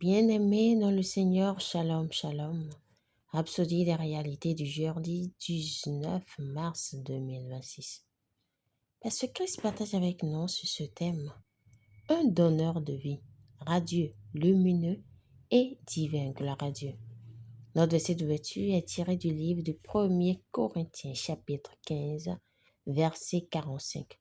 Bien-aimés dans le Seigneur, shalom, shalom. Rhapsodie des réalités du jeudi 19 mars 2026. Pasteur Christ partage avec nous sur ce thème un donneur de vie, radieux, lumineux et divin. Gloire à Dieu. Notre verset d'ouverture est tiré du livre de 1er Corinthiens, chapitre 15, verset 45.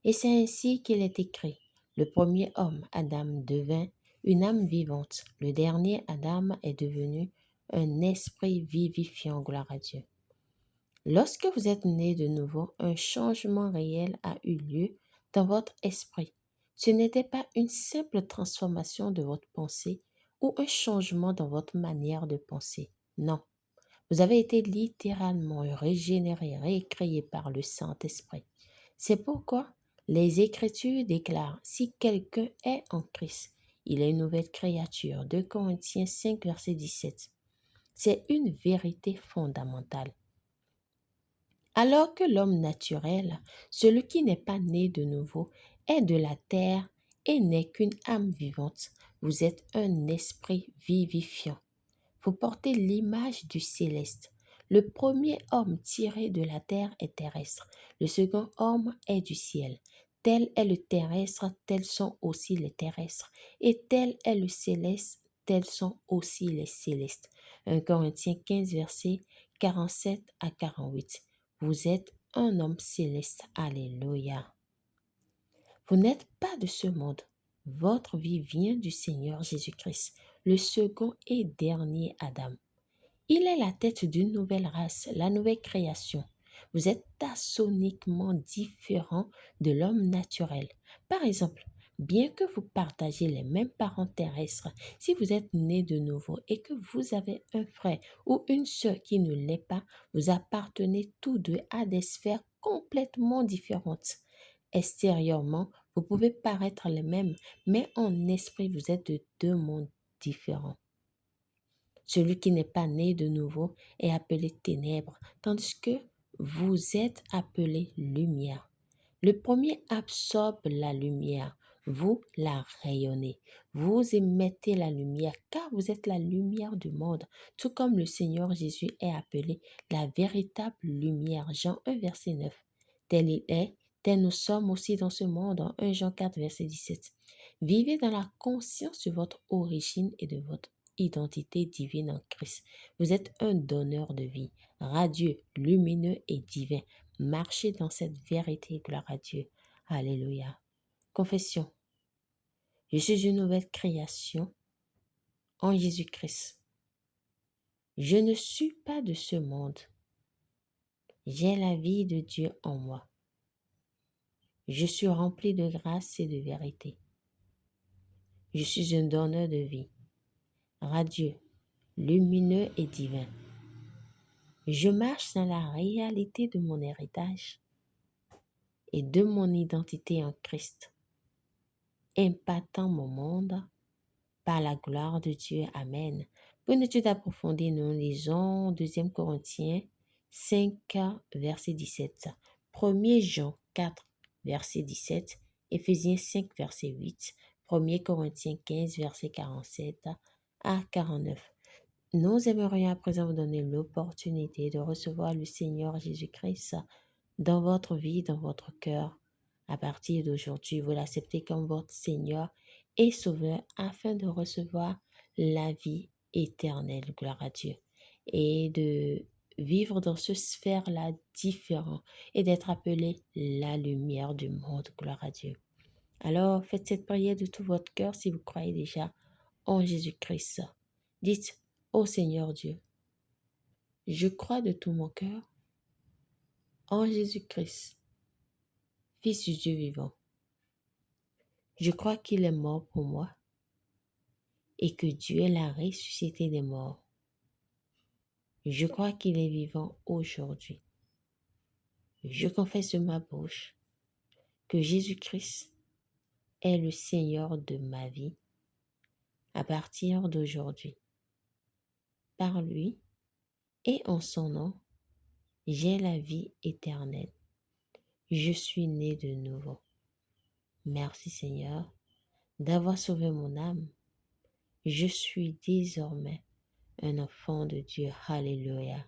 Et c'est ainsi qu'il est écrit. Le premier homme, Adam, devint une âme vivante. Le dernier, Adam, est devenu un esprit vivifiant. Gloire à Dieu. Lorsque vous êtes né de nouveau, un changement réel a eu lieu dans votre esprit. Ce n'était pas une simple transformation de votre pensée ou un changement dans votre manière de penser. Non. Vous avez été littéralement régénéré, récréé par le Saint-Esprit. C'est pourquoi les Écritures déclarent, si quelqu'un est en Christ, il est une nouvelle créature. 2 Corinthiens 5, verset 17. C'est une vérité fondamentale. Alors que l'homme naturel, celui qui n'est pas né de nouveau, est de la terre et n'est qu'une âme vivante, vous êtes un esprit vivifiant. Vous portez l'image du céleste. Le premier homme tiré de la terre est terrestre. Le second homme est du ciel. Tel est le terrestre, tels sont aussi les terrestres. Et tel est le céleste, tels sont aussi les célestes. 1 Corinthiens 15, versets 47 à 48. Vous êtes un homme céleste. Alléluia. Vous n'êtes pas de ce monde. Votre vie vient du Seigneur Jésus-Christ, le second et dernier Adam. Il est la tête d'une nouvelle race, la nouvelle création. Vous êtes tassoniquement différent de l'homme naturel. Par exemple, bien que vous partagez les mêmes parents terrestres, si vous êtes né de nouveau et que vous avez un frère ou une sœur qui ne l'est pas, vous appartenez tous deux à des sphères complètement différentes. Extérieurement, vous pouvez paraître les mêmes, mais en esprit, vous êtes de deux mondes différents. Celui qui n'est pas né de nouveau est appelé ténèbres, tandis que vous êtes appelé lumière. Le premier absorbe la lumière, vous la rayonnez. Vous émettez la lumière, car vous êtes la lumière du monde, tout comme le Seigneur Jésus est appelé la véritable lumière. Jean 1, verset 9. Tel il est, tel nous sommes aussi dans ce monde, en 1 Jean 4, verset 17. Vivez dans la conscience de votre origine et de votre identité divine en Christ. Vous êtes un donneur de vie, radieux, lumineux et divin. Marchez dans cette vérité, gloire à Dieu. Alléluia. Confession. Je suis une nouvelle création en Jésus-Christ. Je ne suis pas de ce monde. J'ai la vie de Dieu en moi. Je suis rempli de grâce et de vérité. Je suis un donneur de vie, radieux, lumineux et divin. Je marche dans la réalité de mon héritage et de mon identité en Christ, impactant mon monde par la gloire de Dieu. Amen. Pour une étude approfondie, nous lisons 2 Corinthiens 5, verset 17, 1 Jean 4, verset 17, Éphésiens 5, verset 8, 1 Corinthiens 15, verset 47 à 49. Nous aimerions à présent vous donner l'opportunité de recevoir le Seigneur Jésus-Christ dans votre vie, dans votre cœur. À partir d'aujourd'hui, vous l'acceptez comme votre Seigneur et Sauveur afin de recevoir la vie éternelle, gloire à Dieu, et de vivre dans ce sphère-là différent et d'être appelé la lumière du monde, gloire à Dieu. Alors, faites cette prière de tout votre cœur si vous croyez déjà en Jésus-Christ. Dites, ô Seigneur Dieu, je crois de tout mon cœur en Jésus-Christ, Fils du Dieu vivant. Je crois qu'il est mort pour moi et que Dieu l'a ressuscité des morts. Je crois qu'il est vivant aujourd'hui. Je confesse de ma bouche que Jésus-Christ est le Seigneur de ma vie à partir d'aujourd'hui. Par lui et en son nom, j'ai la vie éternelle. Je suis né de nouveau. Merci Seigneur d'avoir sauvé mon âme. Je suis désormais un enfant de Dieu. Alléluia.